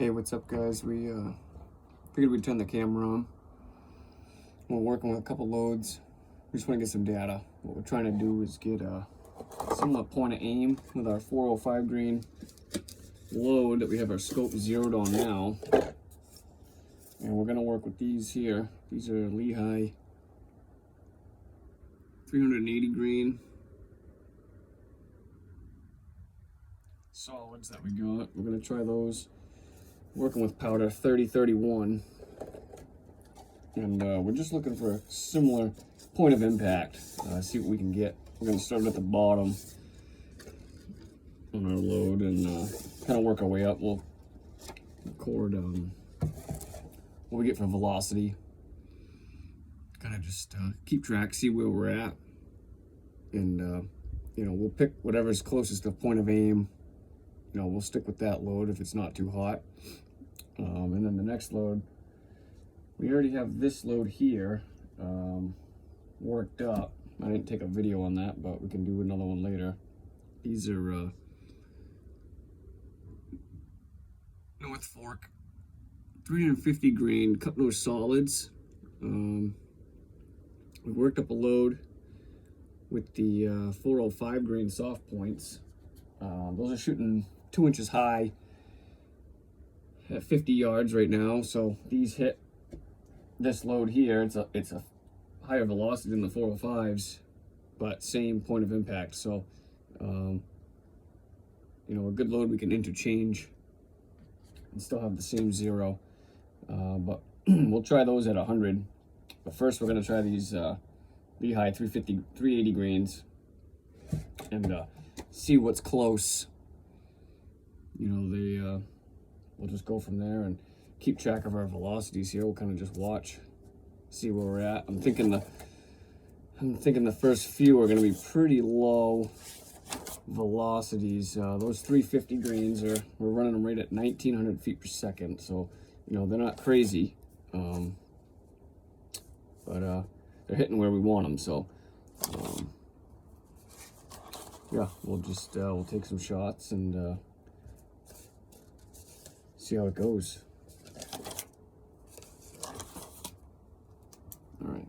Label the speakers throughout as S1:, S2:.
S1: Hey, what's up, guys? We figured we'd turn the camera on. We're working with a couple loads. We just want to get some data. What we're trying to do is get a similar point of aim with our 405 grain load that we have our scope zeroed on now. And we're going to work with these here. These are Lehigh 380 grain solids that we got. We're going to try those. Working with powder 3031, and we're just looking for a similar point of impact. See what we can get. We're going to start at the bottom on our load and kind of work our way up. We'll record what we get for velocity. Kind of just keep track, see where we're at, and you know, we'll pick whatever's closest to point of aim. You know, we'll stick with that load if it's not too hot. And then the next load, we already have this load here worked up. I didn't take a video on that, but we can do another one later. These are North Fork 350 grain cut nose solids. We worked up a load with the 405 grain soft points. Those are shooting 2 inches high at 50 yards right now. So these hit this load here. It's a higher velocity than the 405s, but same point of impact. So you know, a good load we can interchange and still have the same zero. But we'll try those at 100. But first we're going to try these Lehigh 380 grains and see what's close. You know, we'll just go from there and keep track of our velocities here. We'll kind of just watch, see where we're at. I'm thinking the first few are going to be pretty low velocities. Those 350 grains we're running them right at 1900 feet per second. So, you know, they're not crazy, but they're hitting where we want them. So, yeah, we'll just we'll take some shots and see how it goes. All right.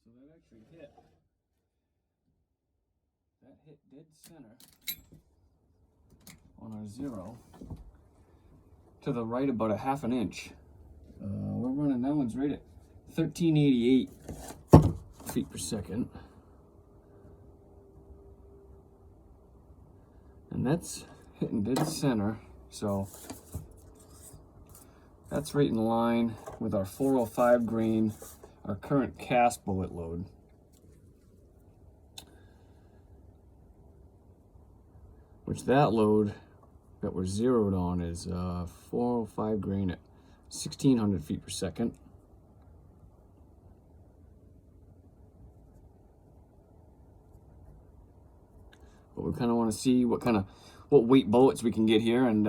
S1: So that actually hit. That hit dead center on our zero to the right about a half an inch. We're running, that one's right at 1388 feet per second. And that's hitting dead center. So that's right in line with our 405 grain, our current cast bullet load. Which that load that we're zeroed on is 405 grain at 1600 feet per second. But we kind of want to see what weight bullets we can get here and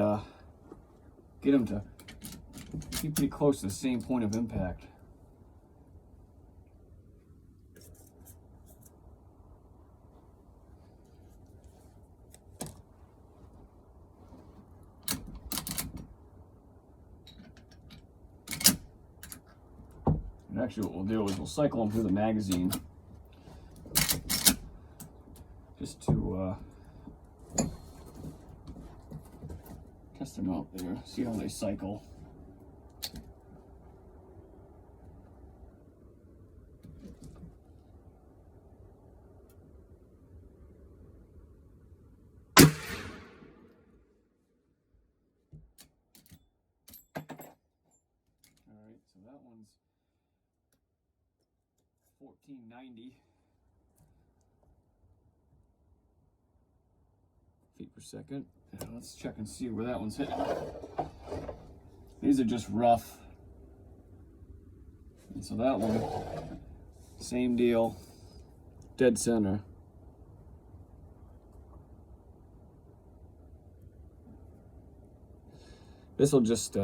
S1: get them to be pretty close to the same point of impact. And actually what we'll do is we'll cycle them through the magazine just to test them out there, see how they cycle. Alright, so that one's 1490 feet per second. Now let's check and see where that one's hitting. These are just rough. And so that one, same deal, dead center. This will just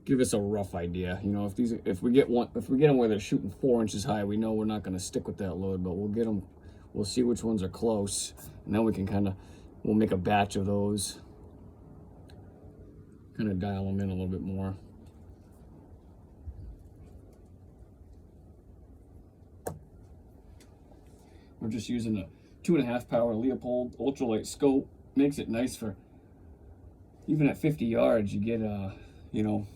S1: give us a rough idea. You know, if we get them where they're shooting 4 inches high, we know we're not going to stick with that load, but we'll get them. We'll see which ones are close, and then we can we'll make a batch of those. Kind of dial them in a little bit more. We're just using a 2.5 power Leopold ultralight scope. Makes it nice for, even at 50 yards, you get a, you know,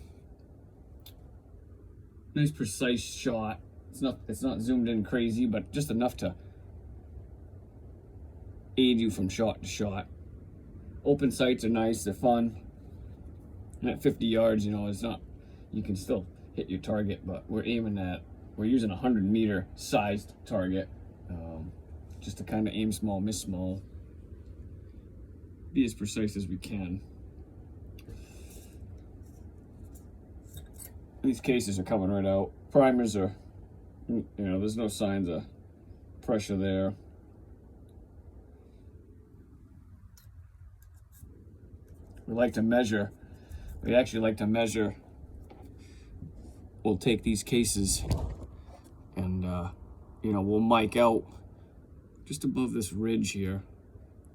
S1: nice precise shot. It's not zoomed in crazy, but just enough to aid you from shot to shot. Open sights are nice, they're fun. And at 50 yards, you know, it's not, you can still hit your target, but we're using a 100-meter sized target, just to kind of aim small, miss small, be as precise as we can. These cases are coming right out. Primers are, you know, there's no signs of pressure there. We actually like to measure. We'll take these cases and, you know, we'll mic out just above this ridge here.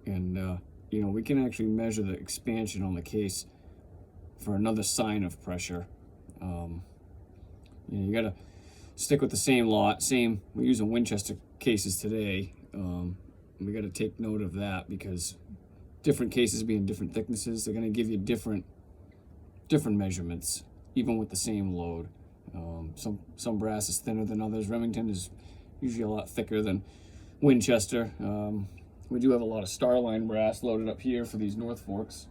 S1: And, you know, we can actually measure the expansion on the case for another sign of pressure. You know, you gotta stick with the same lot. We're using Winchester cases today. We gotta take note of that because different cases being different thicknesses, they're gonna give you different measurements, even with the same load. Some brass is thinner than others. Remington is usually a lot thicker than Winchester. We do have a lot of Starline brass loaded up here for these North Forks.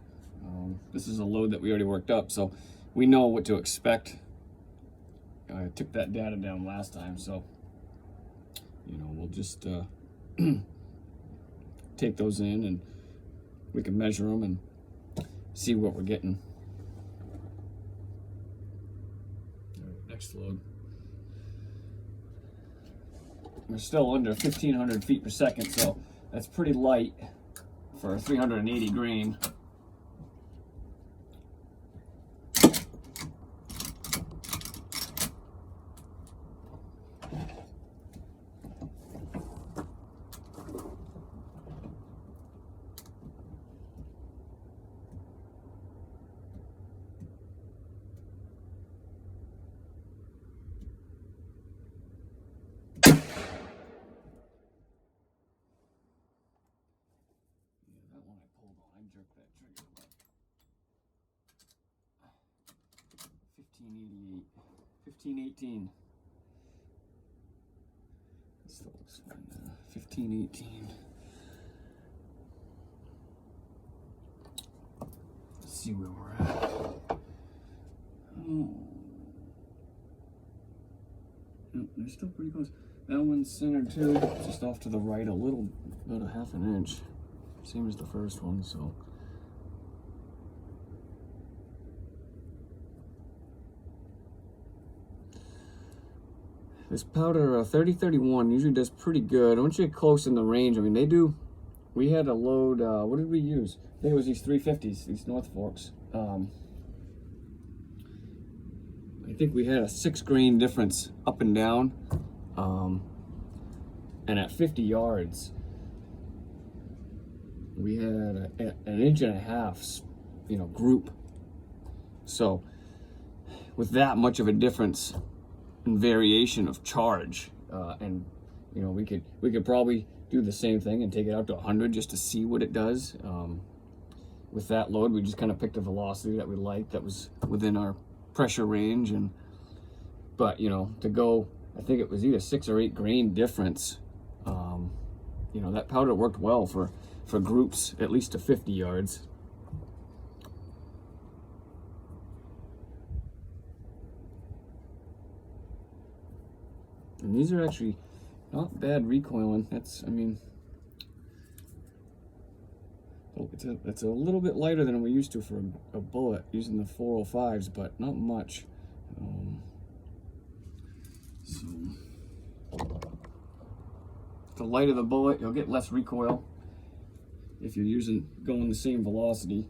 S1: This is a load that we already worked up, so we know what to expect. I took that data down last time, so you know, we'll just take those in and we can measure them and see what we're getting. All right, next load. We're still under 1,500 feet per second, so that's pretty light for a 380 grain. Jerk that trigger about 1588, 1518. It still looks fine now. 1518. Let's see where we're at. Oh. Nope, they're still pretty close. That one's centered too, just off to the right a little, about a half an inch. Same as the first one, so. This powder 3031 usually does pretty good. Once you get close in the range, I mean, they do. We had a load, what did we use? I think it was these 350s, these North Forks. I think we had a 6 grain difference up and down. And at 50 yards, we had an inch and a half, you know, group. So with that much of a difference in variation of charge, and you know, we could probably do the same thing and take it out to 100 just to see what it does. with that load, we just kind of picked a velocity that we liked, that was within our pressure range. But you know, to go, I think it was either 6 or 8 grain difference. You know, that powder worked well for groups at least to 50 yards. And these are actually not bad recoiling. That's, I mean, it's a little bit lighter than we're used to for a bullet using the 405s, but not much. So the lighter the bullet, you'll get less recoil if you're going the same velocity.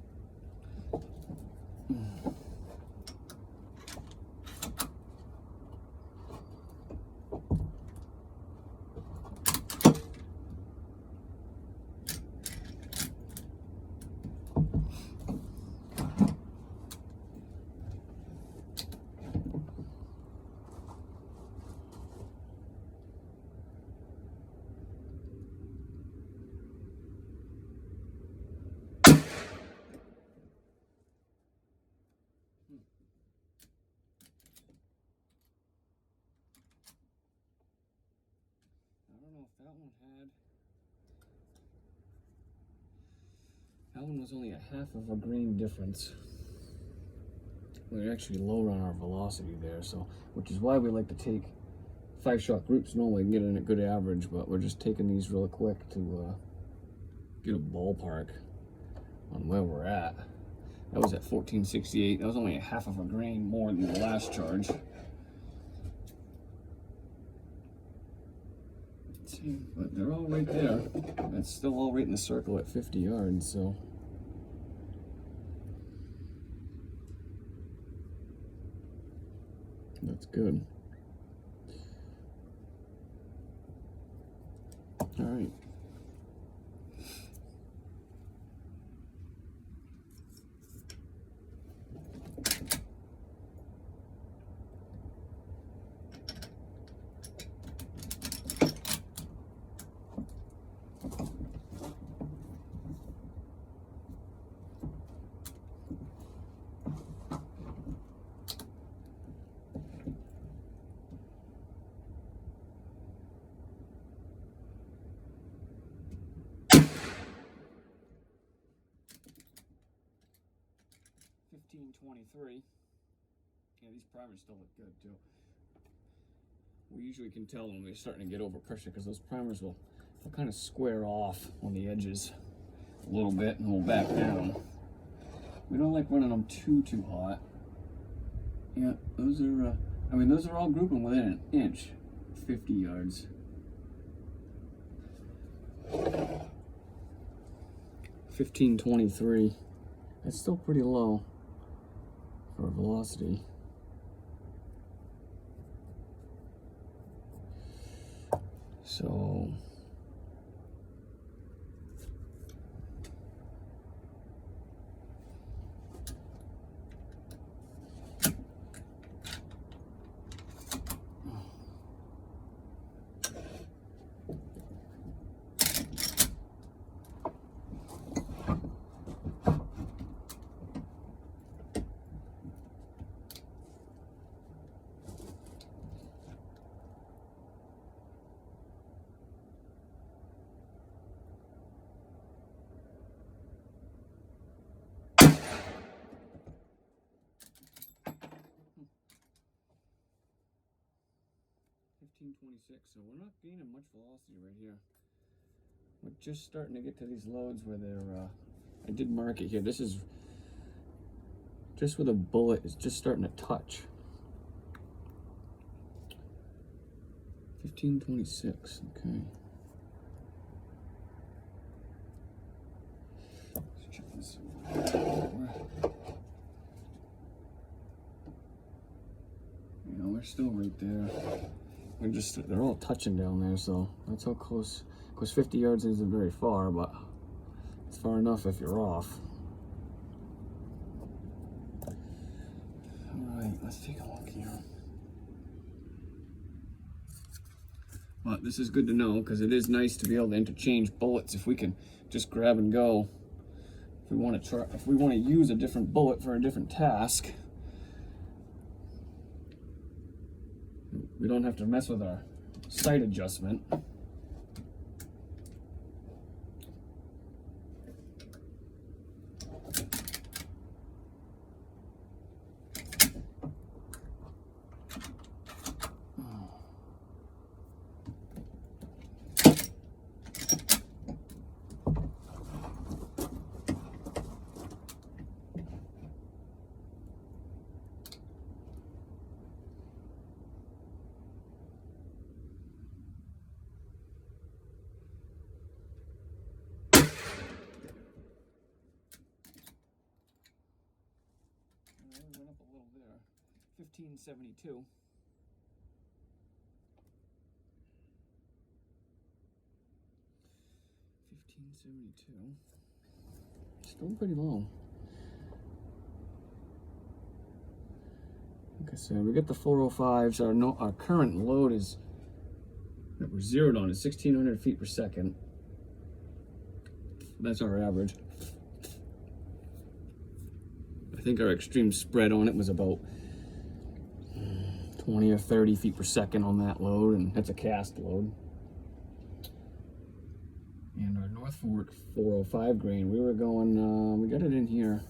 S1: That one was only a half of a grain difference. We're actually lower on our velocity there, so which is why we like to take 5-shot groups normally and get in a good average, but we're just taking these real quick to get a ballpark on where we're at. That was at 1468. That was only a half of a grain more than the last charge. But they're all right there. That's still all right in the circle at 50 yards, so. That's good. All right. $15.23. Yeah, these primers still look good too. We usually can tell when we're starting to get over pressure because those primers will kind of square off on the edges a little bit and we'll back down. We don't like running them too hot. Yeah, those are, I mean, those are all grouping within an inch, 50 yards. $15.23. That's still pretty low for velocity. So $15.26, so we're not gaining much velocity right here. We're just starting to get to these loads where they're, I did mark it here. This is just where the bullet is just starting to touch. 15.26, okay. Let's check this out. You know, we're still right there. They're all touching down there, so that's how close. Of course, 50 yards isn't very far, but it's far enough if you're off. All right, let's take a look here. But this is good to know because it is nice to be able to interchange bullets if we can just grab and go. if we want to use a different bullet for a different task, we don't have to mess with our sight adjustment. Went up a little there. 1572. Still pretty low. Like I said, we got the 405s. Our current load is that we're zeroed on is 1,600 feet per second. That's our average. I think our extreme spread on it was about 20 or 30 feet per second on that load, and that's a cast load. And our North Fork 405 grain, we were going, we got it in here.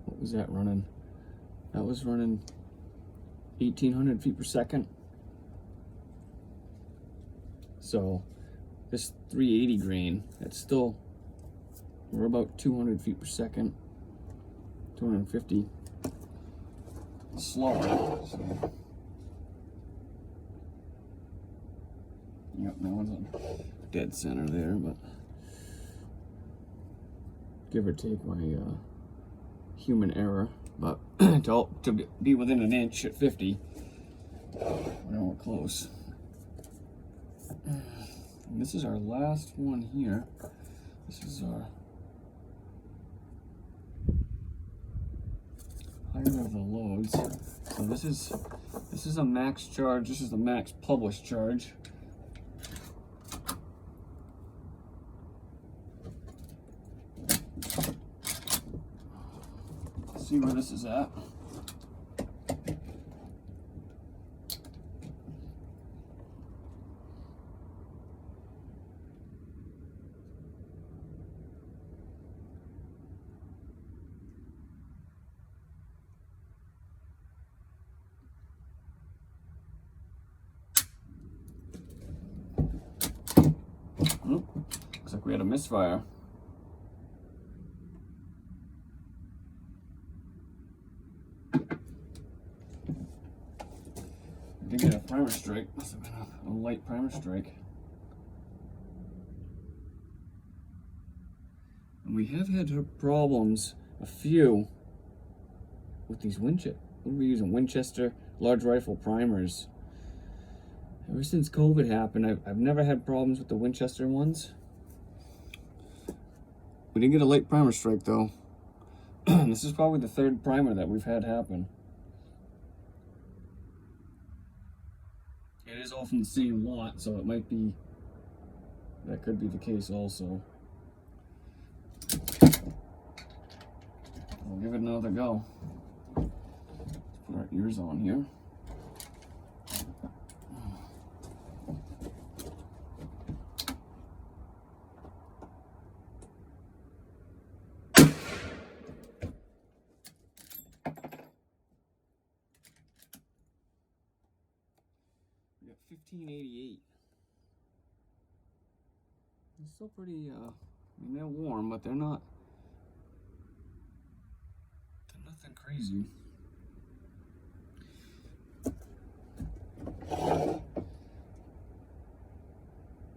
S1: What was that running? That was running 1,800 feet per second. So this 380 grain, that's still, we're about 200 feet per second, 250 slower. So. Yep, that one's on dead center there, but give or take my human error. But to be within an inch at 50, we're close. And this is our last one here. This is our higher of the loads. So this is a max charge. This is the max published charge. Let's see where this is at. Looks like we had a misfire. I did get a primer strike. Must have been a light primer strike. And we have had problems, a few, with these Winchester. What are we using? Winchester large rifle primers. Ever since COVID happened, I've never had problems with the Winchester ones. We did get a light primer strike though. This is probably the third primer that we've had happen. It is often the same lot, so it might be, that could be the case also. We'll give it another go. Let's put our ears on here. We got 1588. It's still pretty, I mean, they're warm, but they're nothing crazy.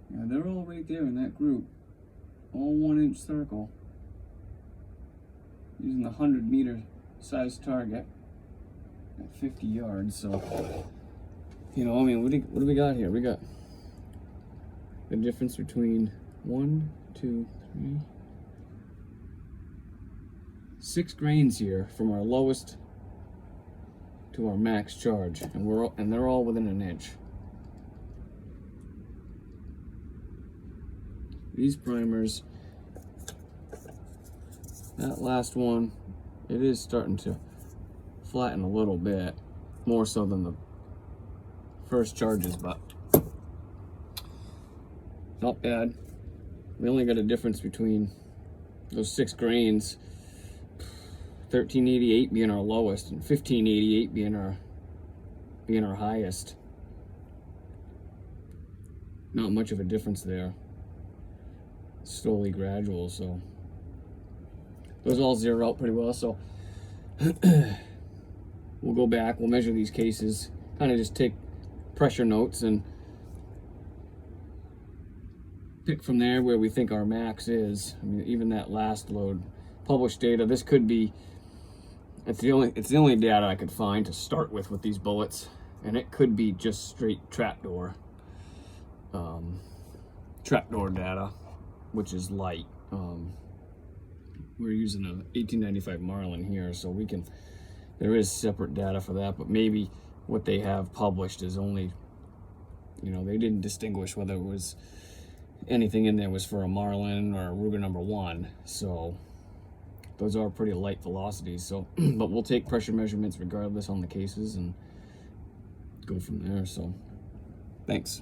S1: Yeah, they're all right there in that group. All 1 inch circle. Using the 100 meter size target at 50 yards, so, you know, I mean, what do we got here? We got the difference between 1, 2, 3, 6 grains here from our lowest to our max charge, and they're all within an inch. These primers, that last one, it is starting to flatten a little bit, more so than the first charges, but not bad. We only got a difference between those 6 grains, 1388 being our lowest and 1588 being our highest. Not much of a difference there. Slowly gradual, so those all zero out pretty well. So we'll go back, we'll measure these cases, kind of just take pressure notes and pick from there where we think our max is. I mean, even that last load, published data, this could be, it's the only data I could find to start with these bullets, and it could be just straight trapdoor data, which is light. We're using a 1895 Marlin here, so we can, there is separate data for that, but maybe what they have published is only, you know, they didn't distinguish whether it was anything in there was for a Marlin or a Ruger number 1, so those are pretty light velocities. So but we'll take pressure measurements regardless on the cases and go from there. So thanks.